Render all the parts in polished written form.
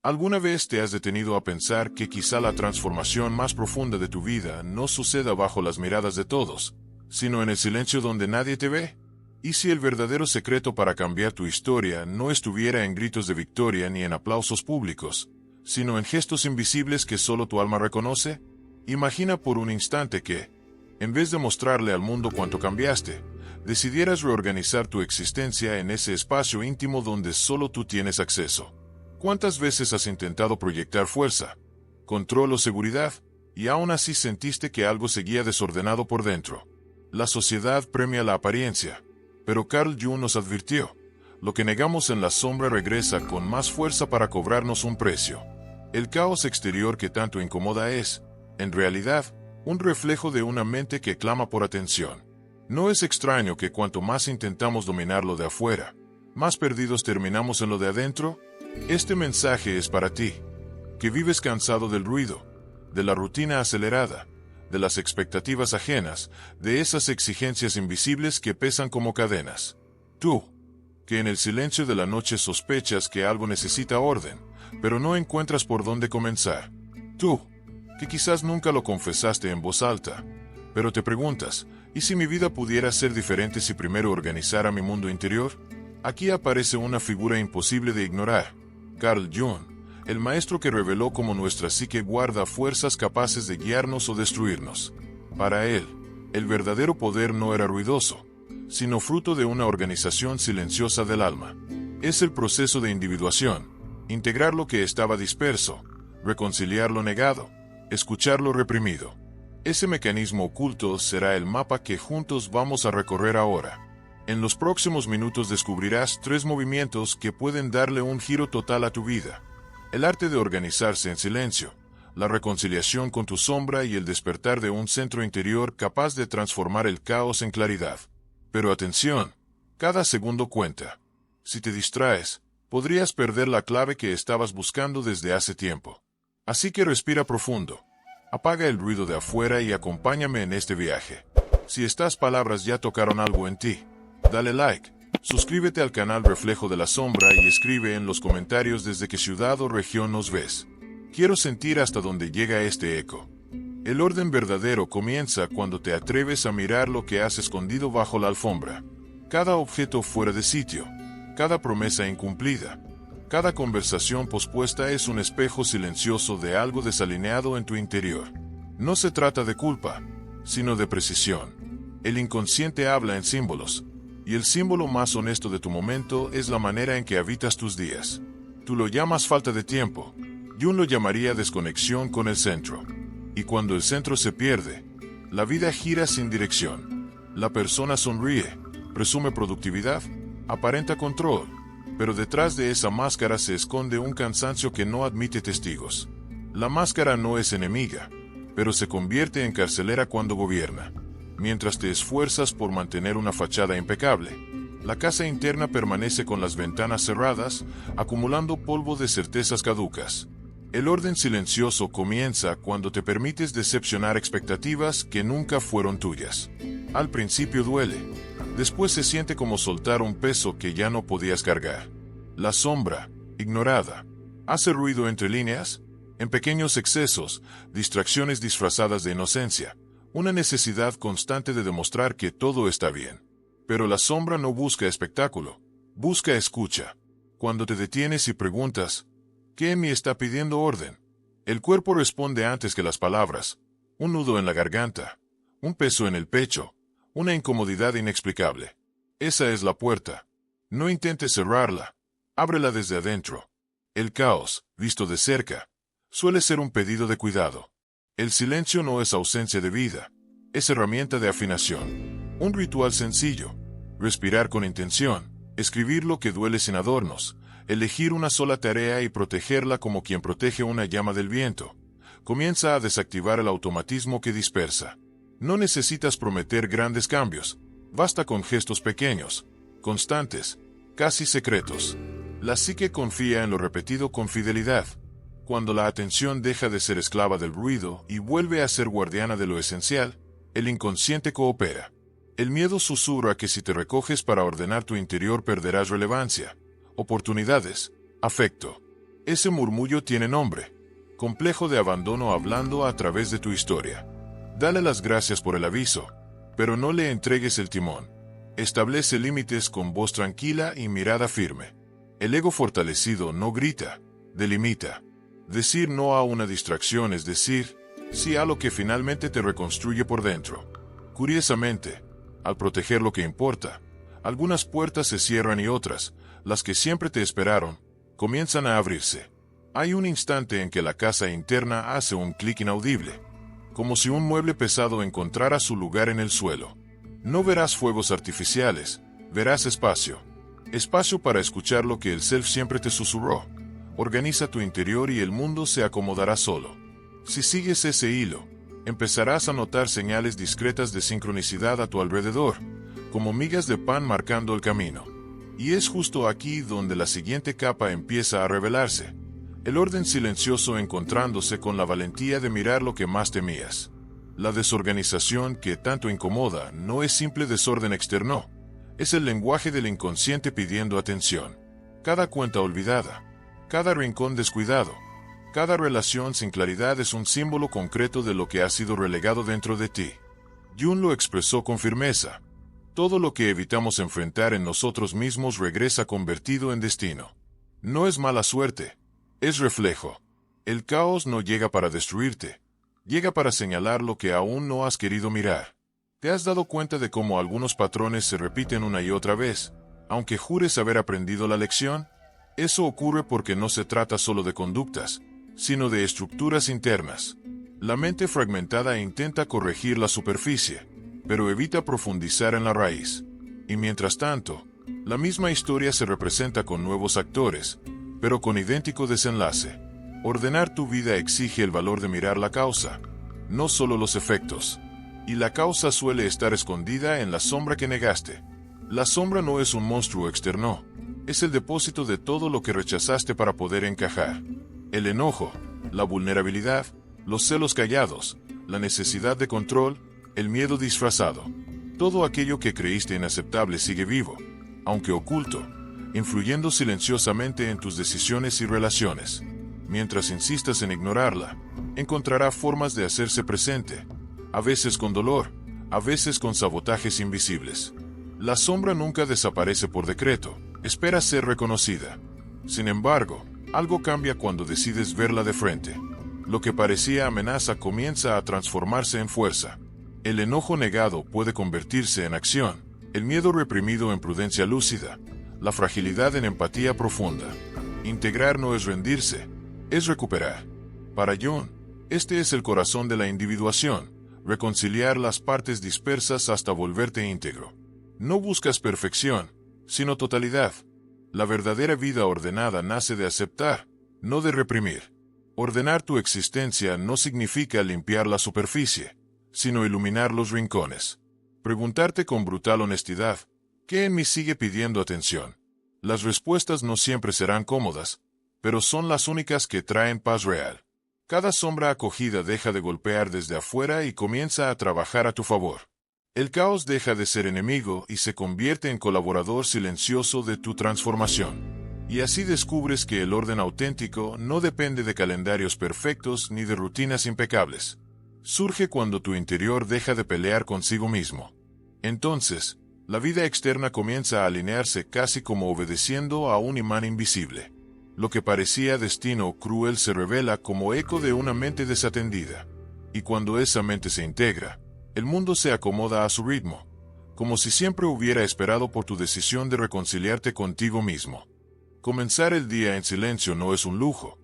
¿Alguna vez te has detenido a pensar que quizá la transformación más profunda de tu vida no suceda bajo las miradas de todos, sino en el silencio donde nadie te ve? ¿Y si el verdadero secreto para cambiar tu historia no estuviera en gritos de victoria ni en aplausos públicos, sino en gestos invisibles que solo tu alma reconoce? Imagina por un instante que, en vez de mostrarle al mundo cuánto cambiaste, decidieras reorganizar tu existencia en ese espacio íntimo donde solo tú tienes acceso. ¿Cuántas veces has intentado proyectar fuerza, control o seguridad, y aún así sentiste que algo seguía desordenado por dentro? La sociedad premia la apariencia, pero Carl Jung nos advirtió: lo que negamos en la sombra regresa con más fuerza para cobrarnos un precio. El caos exterior que tanto incomoda es, en realidad, un reflejo de una mente que clama por atención. No es extraño que cuanto más intentamos dominar lo de afuera, más perdidos terminamos en lo de adentro. Este mensaje es para ti, que vives cansado del ruido, de la rutina acelerada, de las expectativas ajenas, de esas exigencias invisibles que pesan como cadenas. Tú, que en el silencio de la noche sospechas que algo necesita orden, pero no encuentras por dónde comenzar. Tú, que quizás nunca lo confesaste en voz alta, pero te preguntas: ¿y si mi vida pudiera ser diferente si primero organizara mi mundo interior? Aquí aparece una figura imposible de ignorar: Carl Jung, el maestro que reveló cómo nuestra psique guarda fuerzas capaces de guiarnos o destruirnos. Para él, el verdadero poder no era ruidoso, sino fruto de una organización silenciosa del alma. Es el proceso de individuación, integrar lo que estaba disperso, reconciliar lo negado, escuchar lo reprimido. Ese mecanismo oculto será el mapa que juntos vamos a recorrer ahora. En los próximos minutos descubrirás 3 movimientos que pueden darle un giro total a tu vida: el arte de organizarse en silencio, la reconciliación con tu sombra y el despertar de un centro interior capaz de transformar el caos en claridad. Pero atención, cada segundo cuenta. Si te distraes, podrías perder la clave que estabas buscando desde hace tiempo. Así que respira profundo, apaga el ruido de afuera y acompáñame en este viaje. Si estas palabras ya tocaron algo en ti, dale like, suscríbete al canal Reflejo de la Sombra y escribe en los comentarios desde qué ciudad o región nos ves. Quiero sentir hasta dónde llega este eco. El orden verdadero comienza cuando te atreves a mirar lo que has escondido bajo la alfombra. Cada objeto fuera de sitio, cada promesa incumplida, cada conversación pospuesta es un espejo silencioso de algo desalineado en tu interior. No se trata de culpa, sino de precisión. El inconsciente habla en símbolos, y el símbolo más honesto de tu momento es la manera en que habitas tus días. Tú lo llamas falta de tiempo, Jung lo llamaría desconexión con el centro. Y cuando el centro se pierde, la vida gira sin dirección. La persona sonríe, presume productividad, aparenta control, pero detrás de esa máscara se esconde un cansancio que no admite testigos. La máscara no es enemiga, pero se convierte en carcelera cuando gobierna. Mientras te esfuerzas por mantener una fachada impecable, la casa interna permanece con las ventanas cerradas, acumulando polvo de certezas caducas. El orden silencioso comienza cuando te permites decepcionar expectativas que nunca fueron tuyas. Al principio duele, después se siente como soltar un peso que ya no podías cargar. La sombra, ignorada, hace ruido entre líneas, en pequeños excesos, distracciones disfrazadas de inocencia, una necesidad constante de demostrar que todo está bien. Pero la sombra no busca espectáculo, busca escucha. Cuando te detienes y preguntas: ¿qué me está pidiendo orden?, el cuerpo responde antes que las palabras: un nudo en la garganta, un peso en el pecho, una incomodidad inexplicable. Esa es la puerta. No intentes cerrarla, ábrela desde adentro. El caos, visto de cerca, suele ser un pedido de cuidado. El silencio no es ausencia de vida, es herramienta de afinación. Un ritual sencillo: respirar con intención, escribir lo que duele sin adornos, elegir una sola tarea y protegerla como quien protege una llama del viento, comienza a desactivar el automatismo que dispersa. No necesitas prometer grandes cambios, basta con gestos pequeños, constantes, casi secretos. La psique confía en lo repetido con fidelidad. Cuando la atención deja de ser esclava del ruido y vuelve a ser guardiana de lo esencial, el inconsciente coopera. El miedo susurra que si te recoges para ordenar tu interior perderás relevancia, oportunidades, afecto. Ese murmullo tiene nombre: complejo de abandono hablando a través de tu historia. Dale las gracias por el aviso, pero no le entregues el timón. Establece límites con voz tranquila y mirada firme. El ego fortalecido no grita, delimita. Decir no a una distracción es decir sí a lo que finalmente te reconstruye por dentro. Curiosamente, al proteger lo que importa, algunas puertas se cierran y otras, las que siempre te esperaron, comienzan a abrirse. Hay un instante en que la casa interna hace un clic inaudible, como si un mueble pesado encontrara su lugar en el suelo. No verás fuegos artificiales, verás espacio. Espacio para escuchar lo que el self siempre te susurró. Organiza tu interior y el mundo se acomodará solo. Si sigues ese hilo, empezarás a notar señales discretas de sincronicidad a tu alrededor, como migas de pan marcando el camino. Y es justo aquí donde la siguiente capa empieza a revelarse. El orden silencioso encontrándose con la valentía de mirar lo que más temías. La desorganización que tanto incomoda no es simple desorden externo, es el lenguaje del inconsciente pidiendo atención. Cada cuenta olvidada, cada rincón descuidado, cada relación sin claridad es un símbolo concreto de lo que ha sido relegado dentro de ti. Jung lo expresó con firmeza: todo lo que evitamos enfrentar en nosotros mismos regresa convertido en destino. No es mala suerte, es reflejo. El caos no llega para destruirte, llega para señalar lo que aún no has querido mirar. ¿Te has dado cuenta de cómo algunos patrones se repiten una y otra vez, aunque jures haber aprendido la lección? Eso ocurre porque no se trata solo de conductas, sino de estructuras internas. La mente fragmentada intenta corregir la superficie, pero evita profundizar en la raíz. Y mientras tanto, la misma historia se representa con nuevos actores, pero con idéntico desenlace. Ordenar tu vida exige el valor de mirar la causa, no solo los efectos. Y la causa suele estar escondida en la sombra que negaste. La sombra no es un monstruo externo, es el depósito de todo lo que rechazaste para poder encajar. El enojo, la vulnerabilidad, los celos callados, la necesidad de control, el miedo disfrazado. Todo aquello que creíste inaceptable sigue vivo, aunque oculto, influyendo silenciosamente en tus decisiones y relaciones. Mientras insistas en ignorarla, encontrará formas de hacerse presente, a veces con dolor, a veces con sabotajes invisibles. La sombra nunca desaparece por decreto, espera ser reconocida. Sin embargo, algo cambia cuando decides verla de frente. Lo que parecía amenaza comienza a transformarse en fuerza. El enojo negado puede convertirse en acción, el miedo reprimido en prudencia lúcida, la fragilidad en empatía profunda. Integrar no es rendirse, es recuperar. Para Jung, este es el corazón de la individuación, reconciliar las partes dispersas hasta volverte íntegro. No buscas perfección, sino totalidad. La verdadera vida ordenada nace de aceptar, no de reprimir. Ordenar tu existencia no significa limpiar la superficie, sino iluminar los rincones. Preguntarte con brutal honestidad, ¿qué en mí sigue pidiendo atención? Las respuestas no siempre serán cómodas, pero son las únicas que traen paz real. Cada sombra acogida deja de golpear desde afuera y comienza a trabajar a tu favor. El caos deja de ser enemigo y se convierte en colaborador silencioso de tu transformación. Y así descubres que el orden auténtico no depende de calendarios perfectos ni de rutinas impecables. Surge cuando tu interior deja de pelear consigo mismo. Entonces, la vida externa comienza a alinearse casi como obedeciendo a un imán invisible. Lo que parecía destino cruel se revela como eco de una mente desatendida. Y cuando esa mente se integra, el mundo se acomoda a su ritmo, como si siempre hubiera esperado por tu decisión de reconciliarte contigo mismo. Comenzar el día en silencio no es un lujo,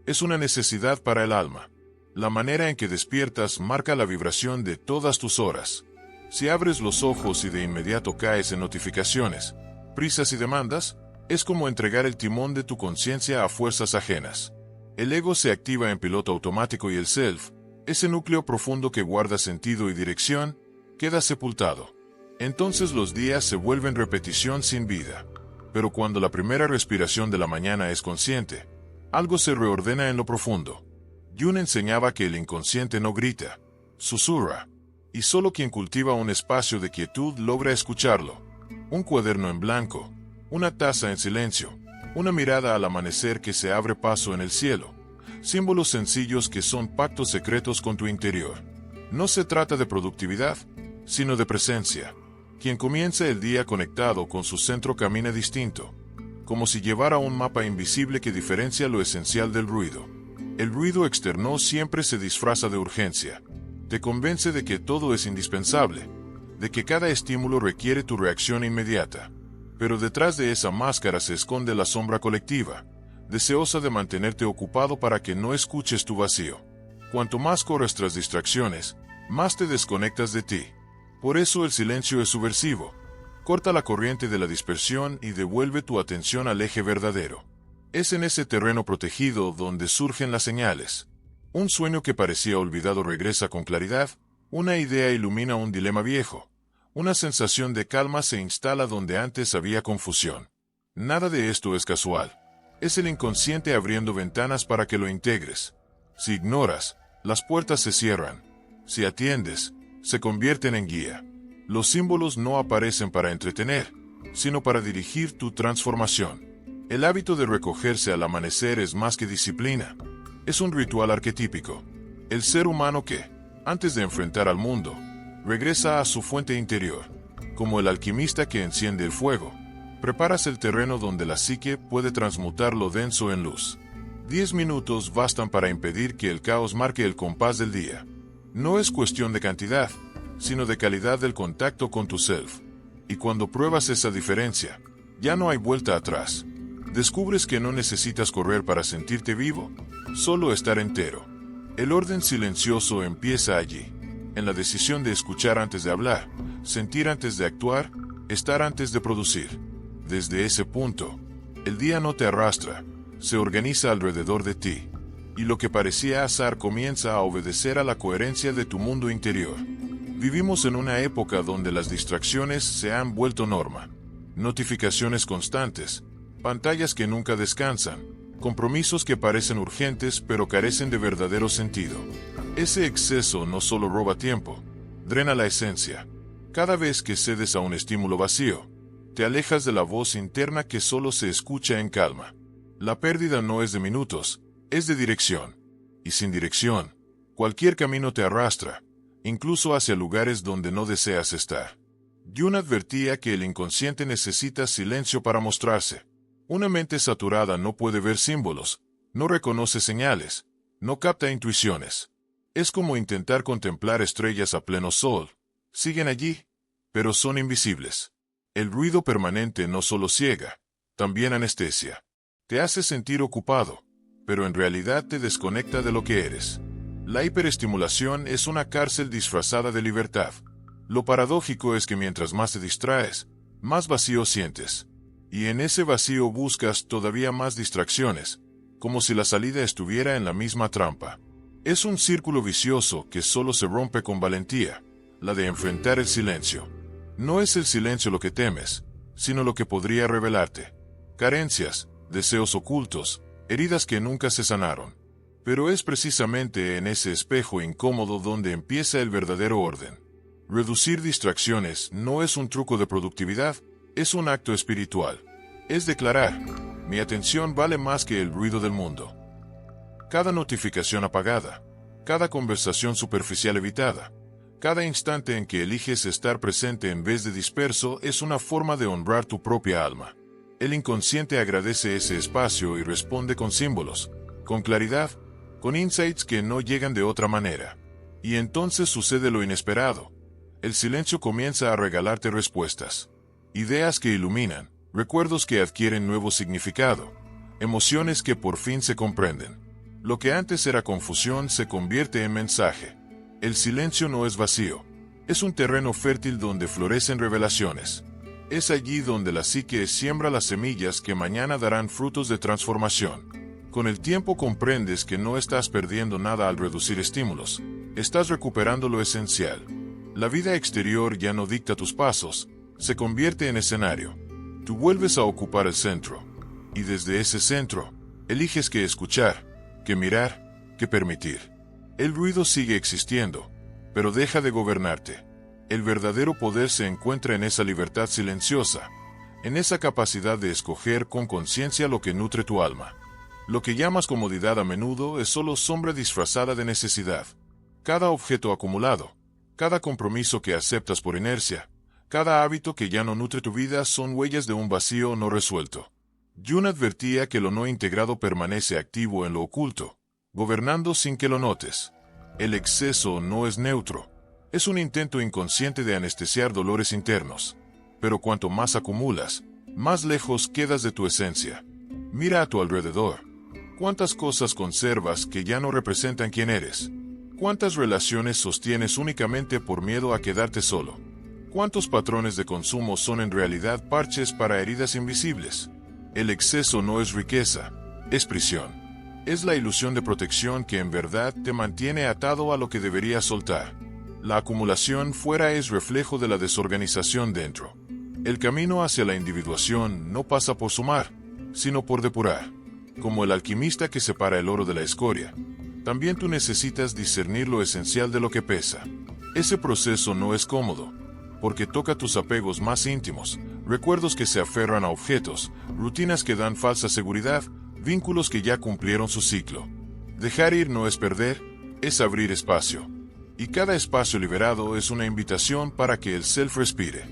es una necesidad para el alma. La manera en que despiertas marca la vibración de todas tus horas. Si abres los ojos y de inmediato caes en notificaciones, prisas y demandas, es como entregar el timón de tu conciencia a fuerzas ajenas. El ego se activa en piloto automático y el self, ese núcleo profundo que guarda sentido y dirección, queda sepultado. Entonces los días se vuelven repetición sin vida. Pero cuando la primera respiración de la mañana es consciente, algo se reordena en lo profundo. Jung enseñaba que el inconsciente no grita, susurra, y solo quien cultiva un espacio de quietud logra escucharlo. Un cuaderno en blanco, una taza en silencio, Una mirada al amanecer que se abre paso en el cielo. Símbolos sencillos que son pactos secretos con tu interior. No se trata de productividad, sino de presencia. Quien comienza el día conectado con su centro camina distinto, como si llevara un mapa invisible que diferencia lo esencial del ruido. El ruido externo siempre se disfraza de urgencia. Te convence de que todo es indispensable, de que cada estímulo requiere tu reacción inmediata. Pero detrás de esa máscara se esconde la sombra colectiva, deseosa de mantenerte ocupado para que no escuches tu vacío. Cuanto más corres tras distracciones, más te desconectas de ti. Por eso el silencio es subversivo. Corta la corriente de la dispersión y devuelve tu atención al eje verdadero. Es en ese terreno protegido donde surgen las señales. Un sueño que parecía olvidado regresa con claridad, una idea ilumina un dilema viejo. Una sensación de calma se instala donde antes había confusión. Nada de esto es casual. Es el inconsciente abriendo ventanas para que lo integres. Si ignoras, las puertas se cierran. Si atiendes, se convierten en guía. Los símbolos no aparecen para entretener, sino para dirigir tu transformación. El hábito de recogerse al amanecer es más que disciplina. Es un ritual arquetípico. El ser humano que, antes de enfrentar al mundo, regresa a su fuente interior. Como el alquimista que enciende el fuego, preparas el terreno donde la psique puede transmutar lo denso en luz. 10 minutos bastan para impedir que el caos marque el compás del día. No es cuestión de cantidad, sino de calidad del contacto con tu self. Y cuando pruebas esa diferencia, ya no hay vuelta atrás. Descubres que no necesitas correr para sentirte vivo, solo estar entero. El orden silencioso empieza allí, en la decisión de escuchar antes de hablar, sentir antes de actuar, estar antes de producir. Desde ese punto, el día no te arrastra, se organiza alrededor de ti, y lo que parecía azar comienza a obedecer a la coherencia de tu mundo interior. Vivimos en una época donde las distracciones se han vuelto norma. Notificaciones constantes, pantallas que nunca descansan, compromisos que parecen urgentes pero carecen de verdadero sentido. Ese exceso no solo roba tiempo, drena la esencia. Cada vez que cedes a un estímulo vacío, te alejas de la voz interna que solo se escucha en calma. La pérdida no es de minutos, es de dirección. Y sin dirección, cualquier camino te arrastra, incluso hacia lugares donde no deseas estar. Jung advertía que el inconsciente necesita silencio para mostrarse. Una mente saturada no puede ver símbolos, no reconoce señales, no capta intuiciones. Es como intentar contemplar estrellas a pleno sol. Siguen allí, pero son invisibles. El ruido permanente no solo ciega, también anestesia. Te hace sentir ocupado, pero en realidad te desconecta de lo que eres. La hiperestimulación es una cárcel disfrazada de libertad. Lo paradójico es que mientras más te distraes, más vacío sientes. Y en ese vacío buscas todavía más distracciones, como si la salida estuviera en la misma trampa. Es un círculo vicioso que solo se rompe con valentía, la de enfrentar el silencio. No es el silencio lo que temes, sino lo que podría revelarte. Carencias, deseos ocultos, heridas que nunca se sanaron. Pero es precisamente en ese espejo incómodo donde empieza el verdadero orden. Reducir distracciones no es un truco de productividad, es un acto espiritual. Es declarar, mi atención vale más que el ruido del mundo. Cada notificación apagada, cada conversación superficial evitada, cada instante en que eliges estar presente en vez de disperso es una forma de honrar tu propia alma. El inconsciente agradece ese espacio y responde con símbolos, con claridad, con insights que no llegan de otra manera. Y entonces sucede lo inesperado. El silencio comienza a regalarte respuestas. Ideas que iluminan, recuerdos que adquieren nuevo significado, emociones que por fin se comprenden. Lo que antes era confusión se convierte en mensaje. El silencio no es vacío, es un terreno fértil donde florecen revelaciones. Es allí donde la psique siembra las semillas que mañana darán frutos de transformación. Con el tiempo comprendes que no estás perdiendo nada al reducir estímulos, estás recuperando lo esencial. La vida exterior ya no dicta tus pasos, se convierte en escenario. Tú vuelves a ocupar el centro, y desde ese centro, eliges qué escuchar, qué mirar, qué permitir. El ruido sigue existiendo, pero deja de gobernarte. El verdadero poder se encuentra en esa libertad silenciosa, en esa capacidad de escoger con conciencia lo que nutre tu alma. Lo que llamas comodidad a menudo es solo sombra disfrazada de necesidad. Cada objeto acumulado, cada compromiso que aceptas por inercia, cada hábito que ya no nutre tu vida son huellas de un vacío no resuelto. Jung advertía que lo no integrado permanece activo en lo oculto, gobernando sin que lo notes. El exceso no es neutro. Es un intento inconsciente de anestesiar dolores internos. Pero cuanto más acumulas, más lejos quedas de tu esencia. Mira a tu alrededor. ¿Cuántas cosas conservas que ya no representan quién eres? ¿Cuántas relaciones sostienes únicamente por miedo a quedarte solo? ¿Cuántos patrones de consumo son en realidad parches para heridas invisibles? El exceso no es riqueza, es prisión. Es la ilusión de protección que en verdad te mantiene atado a lo que deberías soltar. La acumulación fuera es reflejo de la desorganización dentro. El camino hacia la individuación no pasa por sumar, sino por depurar. Como el alquimista que separa el oro de la escoria, también tú necesitas discernir lo esencial de lo que pesa. Ese proceso no es cómodo, porque toca tus apegos más íntimos, recuerdos que se aferran a objetos, rutinas que dan falsa seguridad, vínculos que ya cumplieron su ciclo. Dejar ir no es perder, es abrir espacio. Y cada espacio liberado es una invitación para que el self respire.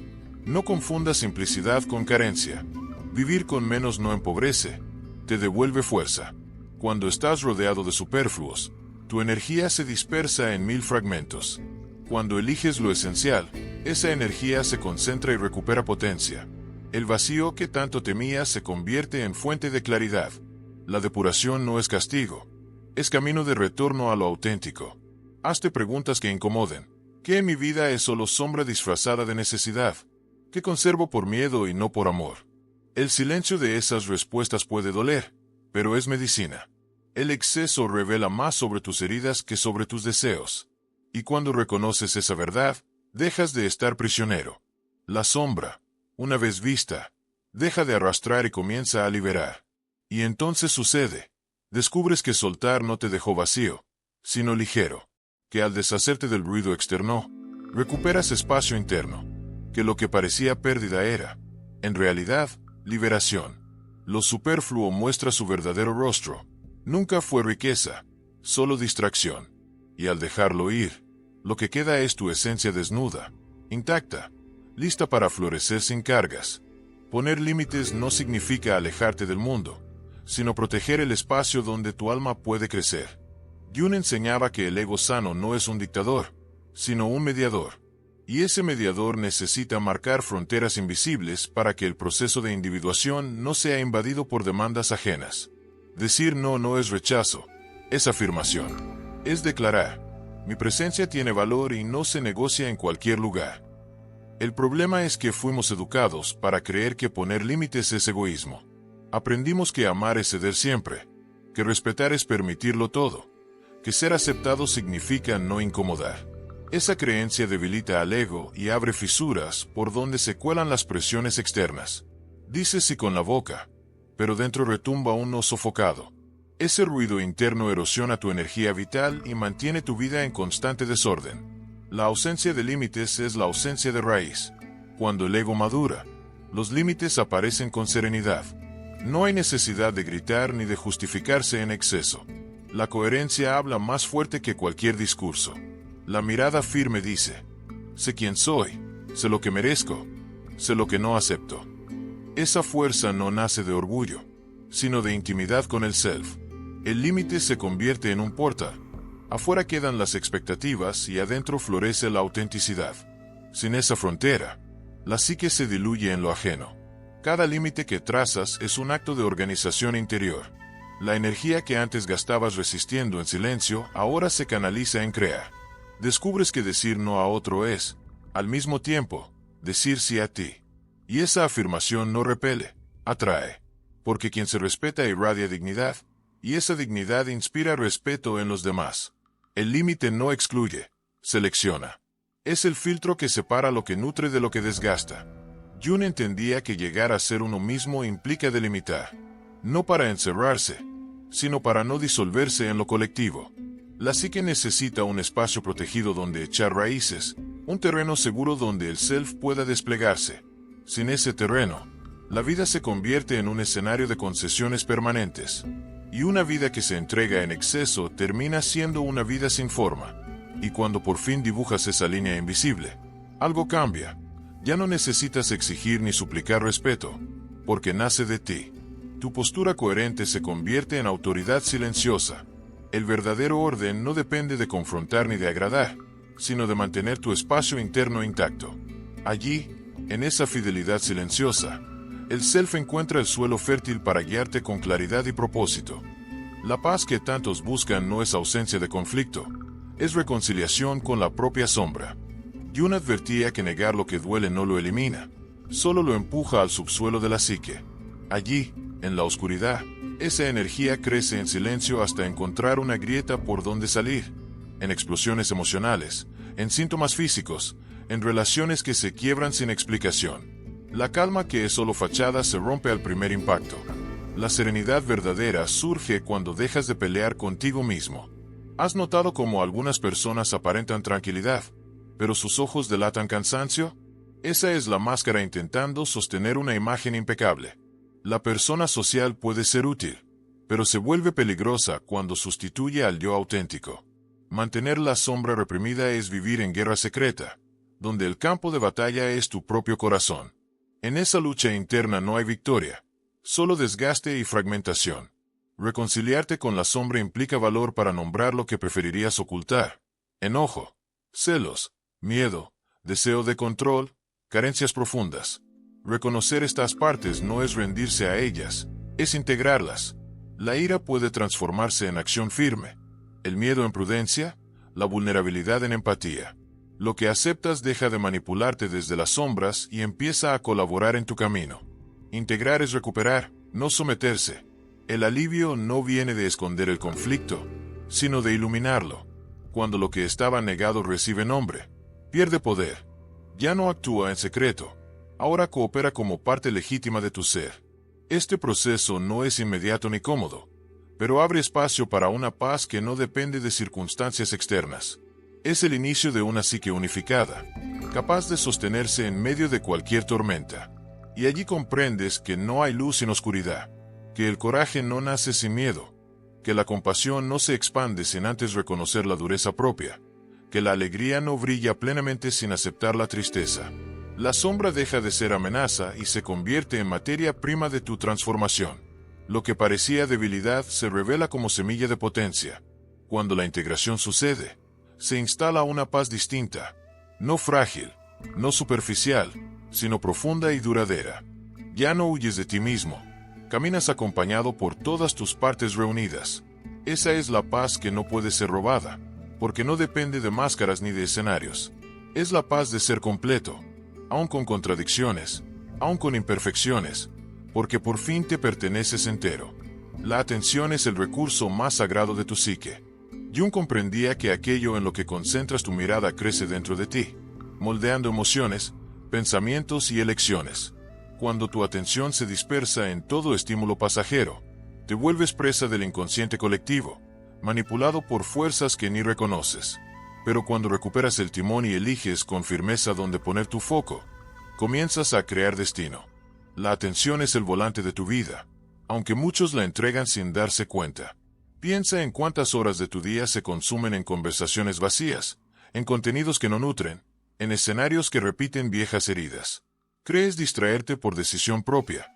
No confundas simplicidad con carencia. Vivir con menos no empobrece, te devuelve fuerza. Cuando estás rodeado de superfluos, tu energía se dispersa en 1000 fragmentos. Cuando eliges lo esencial, esa energía se concentra y recupera potencia. El vacío que tanto temías se convierte en fuente de claridad. La depuración no es castigo, es camino de retorno a lo auténtico. Hazte preguntas que incomoden. ¿Qué en mi vida es solo sombra disfrazada de necesidad? ¿Qué conservo por miedo y no por amor? El silencio de esas respuestas puede doler, pero es medicina. El exceso revela más sobre tus heridas que sobre tus deseos. Y cuando reconoces esa verdad, dejas de estar prisionero. La sombra, una vez vista, deja de arrastrar y comienza a liberar. Y entonces sucede. Descubres que soltar no te dejó vacío, sino ligero. Que al deshacerte del ruido externo, recuperas espacio interno. Que lo que parecía pérdida era, en realidad, liberación. Lo superfluo muestra su verdadero rostro. Nunca fue riqueza, solo distracción. Y al dejarlo ir, lo que queda es tu esencia desnuda, intacta, lista para florecer sin cargas. Poner límites no significa alejarte del mundo, sino proteger el espacio donde tu alma puede crecer. Jung enseñaba que el ego sano no es un dictador, sino un mediador. Y ese mediador necesita marcar fronteras invisibles para que el proceso de individuación no sea invadido por demandas ajenas. Decir no no es rechazo, es afirmación. Es declarar, mi presencia tiene valor y no se negocia en cualquier lugar. El problema es que fuimos educados para creer que poner límites es egoísmo. Aprendimos que amar es ceder siempre, que respetar es permitirlo todo, que ser aceptado significa no incomodar. Esa creencia debilita al ego y abre fisuras por donde se cuelan las presiones externas. Dices sí con la boca, pero dentro retumba un no sofocado. Ese ruido interno erosiona tu energía vital y mantiene tu vida en constante desorden. La ausencia de límites es la ausencia de raíz. Cuando el ego madura, los límites aparecen con serenidad. No hay necesidad de gritar ni de justificarse en exceso. La coherencia habla más fuerte que cualquier discurso. La mirada firme dice, sé quién soy, sé lo que merezco, sé lo que no acepto. Esa fuerza no nace de orgullo, sino de intimidad con el self. El límite se convierte en un portal. Afuera quedan las expectativas y adentro florece la autenticidad. Sin esa frontera, la psique se diluye en lo ajeno. Cada límite que trazas es un acto de organización interior. La energía que antes gastabas resistiendo en silencio ahora se canaliza en crear. Descubres que decir no a otro es, al mismo tiempo, decir sí a ti. Y esa afirmación no repele, atrae. Porque quien se respeta irradia dignidad, y esa dignidad inspira respeto en los demás. El límite no excluye, selecciona. Es el filtro que separa lo que nutre de lo que desgasta. Jung entendía que llegar a ser uno mismo implica delimitar. No para encerrarse, sino para no disolverse en lo colectivo. La psique necesita un espacio protegido donde echar raíces, un terreno seguro donde el self pueda desplegarse. Sin ese terreno, La vida se convierte en un escenario de concesiones permanentes. Y una vida que se entrega en exceso termina siendo una vida sin forma. Y cuando por fin dibujas esa línea invisible, algo cambia. Ya no necesitas exigir ni suplicar respeto, porque nace de ti. Tu postura coherente se convierte en autoridad silenciosa. El verdadero orden no depende de confrontar ni de agradar, sino de mantener tu espacio interno intacto. Allí, en esa fidelidad silenciosa, el self encuentra el suelo fértil para guiarte con claridad y propósito. La paz que tantos buscan no es ausencia de conflicto, es reconciliación con la propia sombra. Jung advertía que negar lo que duele no lo elimina, solo lo empuja al subsuelo de la psique. Allí, en la oscuridad, esa energía crece en silencio hasta encontrar una grieta por donde salir, en explosiones emocionales, en síntomas físicos, en relaciones que se quiebran sin explicación. La calma que es solo fachada se rompe al primer impacto. La serenidad verdadera surge cuando dejas de pelear contigo mismo. ¿Has notado cómo algunas personas aparentan tranquilidad, pero sus ojos delatan cansancio? Esa es la máscara intentando sostener una imagen impecable. La persona social puede ser útil, pero se vuelve peligrosa cuando sustituye al yo auténtico. Mantener la sombra reprimida es vivir en guerra secreta, donde el campo de batalla es tu propio corazón. En esa lucha interna no hay victoria, solo desgaste y fragmentación. Reconciliarte con la sombra implica valor para nombrar lo que preferirías ocultar: enojo, celos, miedo, deseo de control, carencias profundas. Reconocer estas partes no es rendirse a ellas, es integrarlas. La ira puede transformarse en acción firme, el miedo en prudencia, la vulnerabilidad en empatía. Lo que aceptas deja de manipularte desde las sombras y empieza a colaborar en tu camino. Integrar es recuperar, no someterse. El alivio no viene de esconder el conflicto, sino de iluminarlo. Cuando lo que estaba negado recibe nombre, pierde poder. Ya no actúa en secreto, ahora coopera como parte legítima de tu ser. Este proceso no es inmediato ni cómodo, pero abre espacio para una paz que no depende de circunstancias externas. Es el inicio de una psique unificada, capaz de sostenerse en medio de cualquier tormenta. Y allí comprendes que no hay luz sin oscuridad, que el coraje no nace sin miedo, que la compasión no se expande sin antes reconocer la dureza propia, que la alegría no brilla plenamente sin aceptar la tristeza. La sombra deja de ser amenaza y se convierte en materia prima de tu transformación. Lo que parecía debilidad se revela como semilla de potencia. Cuando la integración sucede, se instala una paz distinta, no frágil, no superficial, sino profunda y duradera. Ya no huyes de ti mismo, caminas acompañado por todas tus partes reunidas. Esa es la paz que no puede ser robada, porque no depende de máscaras ni de escenarios. Es la paz de ser completo, aun con contradicciones, aun con imperfecciones, porque por fin te perteneces entero. La atención es el recurso más sagrado de tu psique. Jung comprendía que aquello en lo que concentras tu mirada crece dentro de ti, moldeando emociones, pensamientos y elecciones. Cuando tu atención se dispersa en todo estímulo pasajero, te vuelves presa del inconsciente colectivo, manipulado por fuerzas que ni reconoces. Pero cuando recuperas el timón y eliges con firmeza dónde poner tu foco, comienzas a crear destino. La atención es el volante de tu vida, aunque muchos la entregan sin darse cuenta. Piensa en cuántas horas de tu día se consumen en conversaciones vacías, en contenidos que no nutren, en escenarios que repiten viejas heridas. Crees distraerte por decisión propia,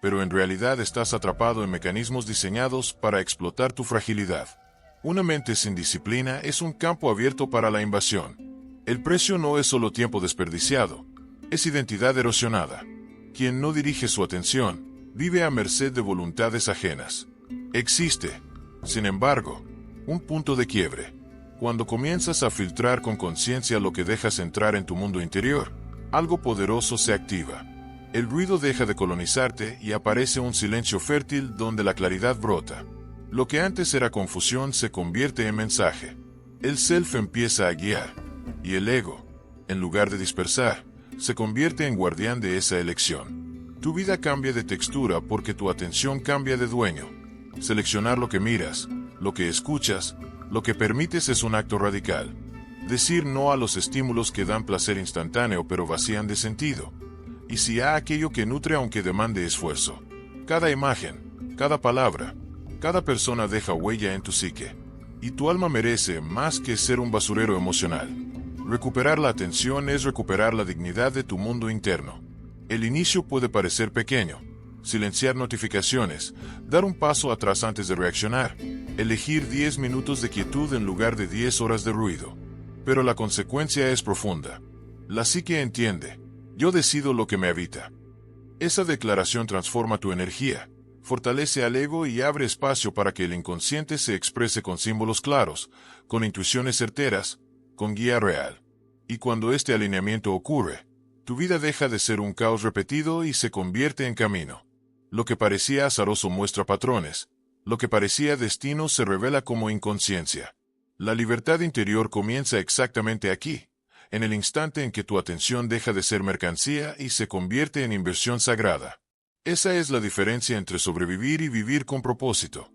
pero en realidad estás atrapado en mecanismos diseñados para explotar tu fragilidad. Una mente sin disciplina es un campo abierto para la invasión. El precio no es solo tiempo desperdiciado, es identidad erosionada. Quien no dirige su atención, vive a merced de voluntades ajenas. Existe, sin embargo, un punto de quiebre. Cuando comienzas a filtrar con conciencia lo que dejas entrar en tu mundo interior, algo poderoso se activa. El ruido deja de colonizarte y aparece un silencio fértil donde la claridad brota. Lo que antes era confusión se convierte en mensaje. El self empieza a guiar, y el ego, en lugar de dispersar, se convierte en guardián de esa elección. Tu vida cambia de textura porque tu atención cambia de dueño. Seleccionar lo que miras, lo que escuchas, lo que permites es un acto radical. Decir no a los estímulos que dan placer instantáneo pero vacían de sentido. y si a aquello que nutre aunque demande esfuerzo. Cada imagen, cada palabra, cada persona deja huella en tu psique, y tu alma merece más que ser un basurero emocional. Recuperar la atención es recuperar la dignidad de tu mundo interno. El inicio puede parecer pequeño: silenciar notificaciones, dar un paso atrás antes de reaccionar, elegir 10 minutos de quietud en lugar de 10 horas de ruido. Pero la consecuencia es profunda. La psique entiende: yo decido lo que me habita. Esa declaración transforma tu energía, fortalece al ego y abre espacio para que el inconsciente se exprese con símbolos claros, con intuiciones certeras, con guía real. Y cuando este alineamiento ocurre, tu vida deja de ser un caos repetido y se convierte en camino. Lo que parecía azaroso muestra patrones, lo que parecía destino se revela como inconsciencia. La libertad interior comienza exactamente aquí, en el instante en que tu atención deja de ser mercancía y se convierte en inversión sagrada. Esa es la diferencia entre sobrevivir y vivir con propósito.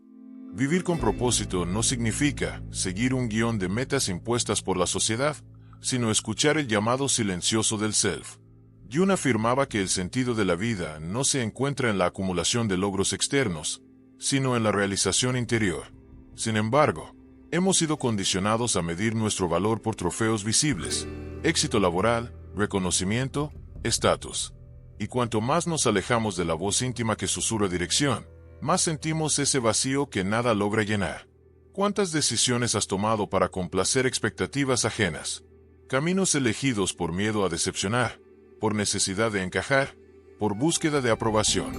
Vivir con propósito no significa seguir un guión de metas impuestas por la sociedad, sino escuchar el llamado silencioso del self. Jung afirmaba que el sentido de la vida no se encuentra en la acumulación de logros externos, sino en la realización interior. Sin embargo, hemos sido condicionados a medir nuestro valor por trofeos visibles, éxito laboral, reconocimiento, estatus. Y cuanto más nos alejamos de la voz íntima que susurra dirección, más sentimos ese vacío que nada logra llenar. ¿Cuántas decisiones has tomado para complacer expectativas ajenas? Caminos elegidos por miedo a decepcionar, por necesidad de encajar, por búsqueda de aprobación.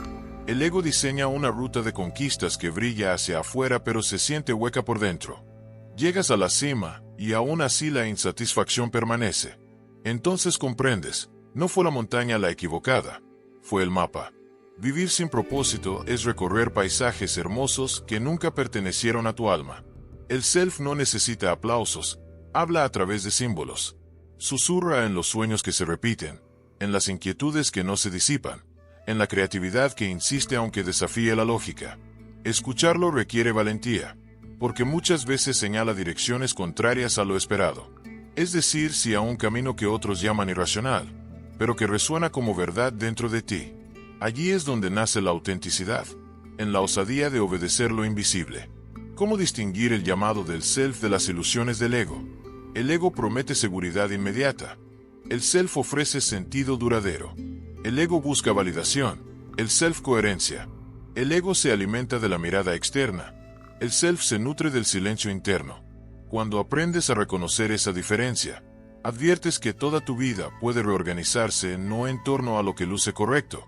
El ego diseña una ruta de conquistas que brilla hacia afuera pero se siente hueca por dentro. Llegas a la cima, y aún así la insatisfacción permanece. Entonces comprendes: no fue la montaña la equivocada, fue el mapa. Vivir sin propósito es recorrer paisajes hermosos que nunca pertenecieron a tu alma. El self no necesita aplausos, habla a través de símbolos. Susurra en los sueños que se repiten, en las inquietudes que no se disipan, en la creatividad que insiste aunque desafíe la lógica. Escucharlo requiere valentía, porque muchas veces señala direcciones contrarias a lo esperado. Es decir, sí a un camino que otros llaman irracional, pero que resuena como verdad dentro de ti. Allí es donde nace la autenticidad, en la osadía de obedecer lo invisible. ¿Cómo distinguir el llamado del self de las ilusiones del ego? El ego promete seguridad inmediata. El self ofrece sentido duradero. El ego busca validación, el self coherencia. El ego se alimenta de la mirada externa. El self se nutre del silencio interno. Cuando aprendes a reconocer esa diferencia, adviertes que toda tu vida puede reorganizarse no en torno a lo que luce correcto,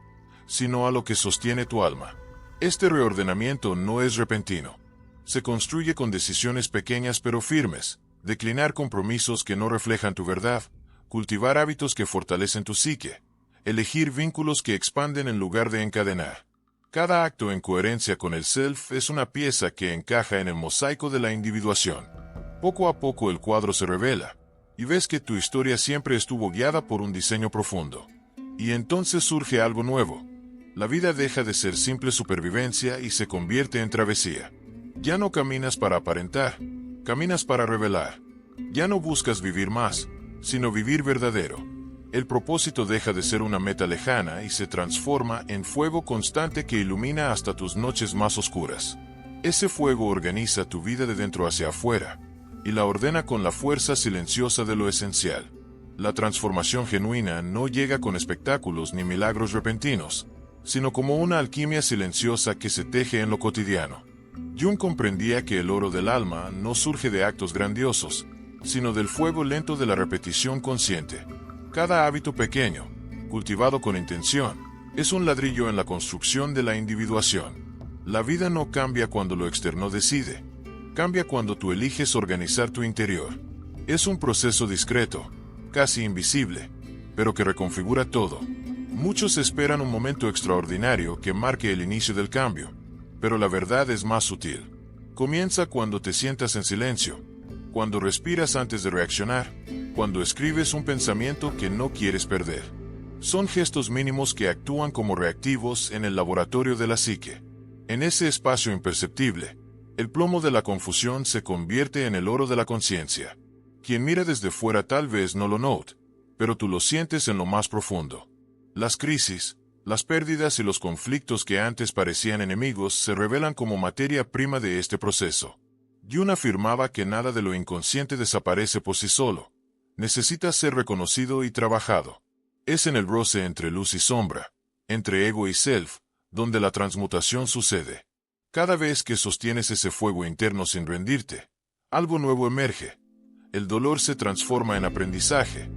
sino a lo que sostiene tu alma. Este reordenamiento no es repentino. Se construye con decisiones pequeñas pero firmes, declinar compromisos que no reflejan tu verdad, cultivar hábitos que fortalecen tu psique, elegir vínculos que expanden en lugar de encadenar. Cada acto en coherencia con el self es una pieza que encaja en el mosaico de la individuación. Poco a poco el cuadro se revela, y ves que tu historia siempre estuvo guiada por un diseño profundo. Y entonces surge algo nuevo. La vida deja de ser simple supervivencia y se convierte en travesía. Ya no caminas para aparentar, caminas para revelar. Ya no buscas vivir más, sino vivir verdadero. El propósito deja de ser una meta lejana y se transforma en fuego constante que ilumina hasta tus noches más oscuras. Ese fuego organiza tu vida de dentro hacia afuera, y la ordena con la fuerza silenciosa de lo esencial. La transformación genuina no llega con espectáculos ni milagros repentinos, sino como una alquimia silenciosa que se teje en lo cotidiano. Jung comprendía que el oro del alma no surge de actos grandiosos, sino del fuego lento de la repetición consciente. Cada hábito pequeño, cultivado con intención, es un ladrillo en la construcción de la individuación. La vida no cambia cuando lo externo decide, cambia cuando tú eliges organizar tu interior. Es un proceso discreto, casi invisible, pero que reconfigura todo. Muchos esperan un momento extraordinario que marque el inicio del cambio, pero la verdad es más sutil. Comienza cuando te sientas en silencio, cuando respiras antes de reaccionar, cuando escribes un pensamiento que no quieres perder. Son gestos mínimos que actúan como reactivos en el laboratorio de la psique. En ese espacio imperceptible, el plomo de la confusión se convierte en el oro de la conciencia. Quien mira desde fuera tal vez no lo note, pero tú lo sientes en lo más profundo. Las crisis, las pérdidas y los conflictos que antes parecían enemigos se revelan como materia prima de este proceso. Jung afirmaba que nada de lo inconsciente desaparece por sí solo. Necesita ser reconocido y trabajado. Es en el roce entre luz y sombra, entre ego y self, donde la transmutación sucede. Cada vez que sostienes ese fuego interno sin rendirte, algo nuevo emerge. El dolor se transforma en aprendizaje,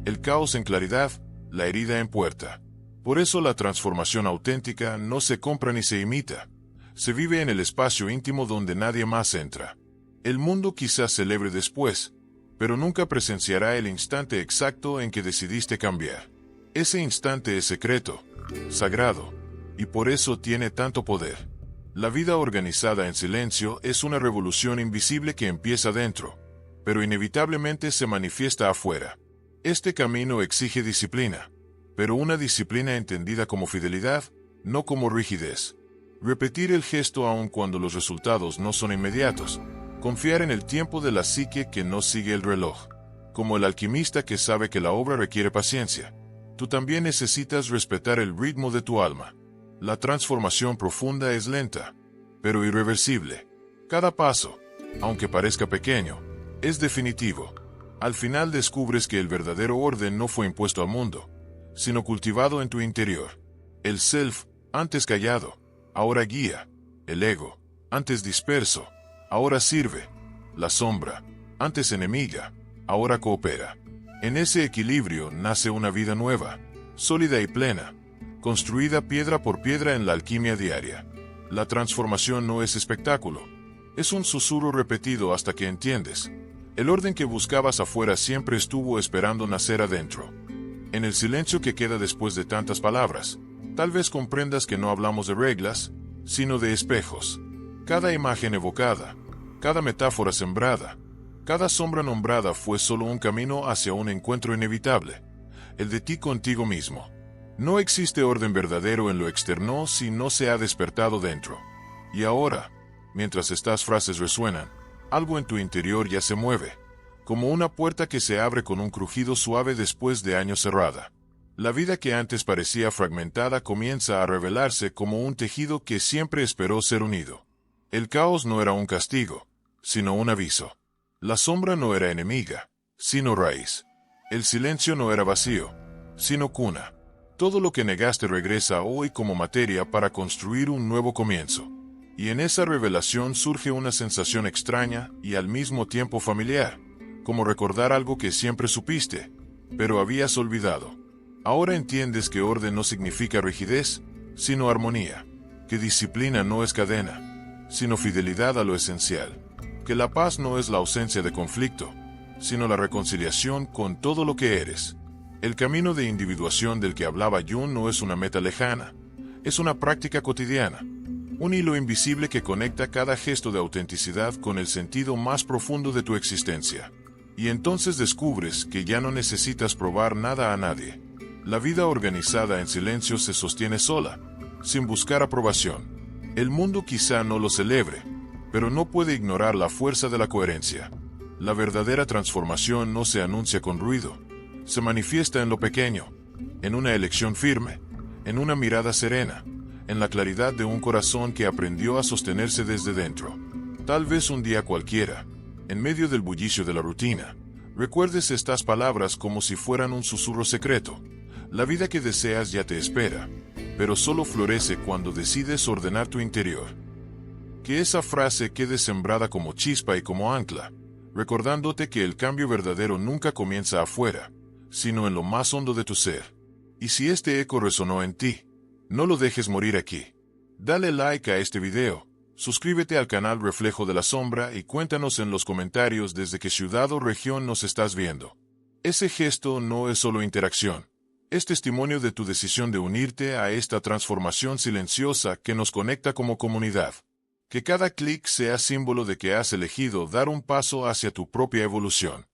el caos en claridad, la herida en puerta. Por eso la transformación auténtica no se compra ni se imita. Se vive en el espacio íntimo donde nadie más entra. El mundo quizás celebre después, pero nunca presenciará el instante exacto en que decidiste cambiar. Ese instante es secreto, sagrado, y por eso tiene tanto poder. La vida organizada en silencio es una revolución invisible que empieza dentro, pero inevitablemente se manifiesta afuera. Este camino exige disciplina, pero una disciplina entendida como fidelidad, no como rigidez. Repetir el gesto aun cuando los resultados no son inmediatos. Confiar en el tiempo de la psique que no sigue el reloj. Como el alquimista que sabe que la obra requiere paciencia, tú también necesitas respetar el ritmo de tu alma. La transformación profunda es lenta, pero irreversible. Cada paso, aunque parezca pequeño, es definitivo. Al final descubres que el verdadero orden no fue impuesto al mundo, sino cultivado en tu interior. El self, antes callado, ahora guía. El ego, antes disperso, ahora sirve. La sombra, antes enemiga, ahora coopera. En ese equilibrio nace una vida nueva, sólida y plena, construida piedra por piedra en la alquimia diaria. La transformación no es espectáculo, es un susurro repetido hasta que entiendes. El orden que buscabas afuera siempre estuvo esperando nacer adentro. En el silencio que queda después de tantas palabras, tal vez comprendas que no hablamos de reglas, sino de espejos. Cada imagen evocada, cada metáfora sembrada, cada sombra nombrada fue solo un camino hacia un encuentro inevitable, el de ti contigo mismo. No existe orden verdadero en lo externo si no se ha despertado dentro. Y ahora, mientras estas frases resuenan, algo en tu interior ya se mueve, como una puerta que se abre con un crujido suave después de años cerrada. La vida que antes parecía fragmentada comienza a revelarse como un tejido que siempre esperó ser unido. El caos no era un castigo, sino un aviso. La sombra no era enemiga, sino raíz. El silencio no era vacío, sino cuna. Todo lo que negaste regresa hoy como materia para construir un nuevo comienzo. Y en esa revelación surge una sensación extraña y al mismo tiempo familiar, como recordar algo que siempre supiste, pero habías olvidado. Ahora entiendes que orden no significa rigidez, sino armonía, que disciplina no es cadena, sino fidelidad a lo esencial, que la paz no es la ausencia de conflicto, sino la reconciliación con todo lo que eres. El camino de individuación del que hablaba Jung no es una meta lejana, es una práctica cotidiana, un hilo invisible que conecta cada gesto de autenticidad con el sentido más profundo de tu existencia. Y entonces descubres que ya no necesitas probar nada a nadie. La vida organizada en silencio se sostiene sola, sin buscar aprobación. El mundo quizá no lo celebre, pero no puede ignorar la fuerza de la coherencia. La verdadera transformación no se anuncia con ruido, se manifiesta en lo pequeño, en una elección firme, en una mirada serena, en la claridad de un corazón que aprendió a sostenerse desde dentro. Tal vez un día cualquiera, en medio del bullicio de la rutina, recuerdes estas palabras como si fueran un susurro secreto. La vida que deseas ya te espera, pero solo florece cuando decides ordenar tu interior. Que esa frase quede sembrada como chispa y como ancla, recordándote que el cambio verdadero nunca comienza afuera, sino en lo más hondo de tu ser. Y si este eco resonó en ti, no lo dejes morir aquí. Dale like a este video, suscríbete al canal Reflejo de la Sombra y cuéntanos en los comentarios desde qué ciudad o región nos estás viendo. Ese gesto no es solo interacción, es testimonio de tu decisión de unirte a esta transformación silenciosa que nos conecta como comunidad. Que cada clic sea símbolo de que has elegido dar un paso hacia tu propia evolución.